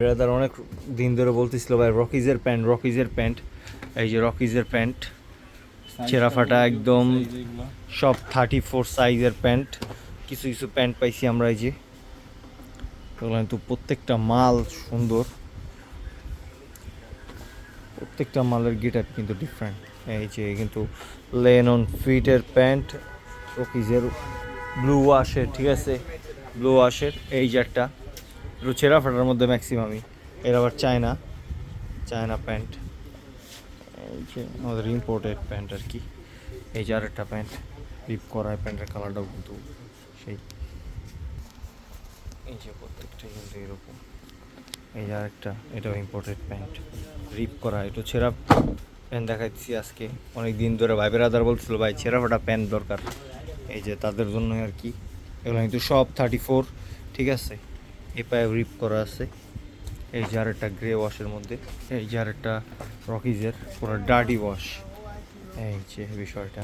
Brother অনেক দিন ধরে বলতেছিল ভাই রকিজের প্যান্ট এই যে রকিজের প্যান্ট ছেঁড়া ফাটা একদম সব 34 সাইজের প্যান্ট। কিছু কিছু প্যান্ট পাইছি আমরা এই যে কিন্তু প্রত্যেকটা মাল সুন্দর, প্রত্যেকটা মালের গেটআপ কিন্তু ডিফারেন্ট। এই যে কিন্তু লেনন ফিটের প্যান্ট রকিজের ব্লু ওয়াশের, ঠিক আছে ব্লু ওয়াশের। এই যে একটা একটু ছেঁড়া ফাটার মধ্যে ম্যাক্সিমামই, এর আবার চায়না প্যান্ট, এই যে আমাদের ইম্পোর্টেড প্যান্ট আর কি। এই যে আরেকটা প্যান্ট রিপ করা, প্যান্টের কালারটাও কিন্তু সেই, এই যে প্রত্যেকটাই কিন্তু এরকম। এই যে আরেকটা, এটাও ইম্পোর্টেড প্যান্ট রিপ করা, একটু ছেঁড়া প্যান্ট দেখাচ্ছি আজকে। অনেক দিন ধরে ভাই বেরাদার বলছিল ভাই ছেঁড়া ফাটা প্যান্ট দরকার, এই যে তাদের জন্য আর কি। এগুলো কিন্তু সব 34, ঠিক আছে। এই পায়ে রিপ করা আছে। এই যে আরেকটা গ্রে ওয়াশের মধ্যে, এই যে আরেকটা রকিজের পুরো ডার্টি ওয়াশ। এই যে বিষয়টা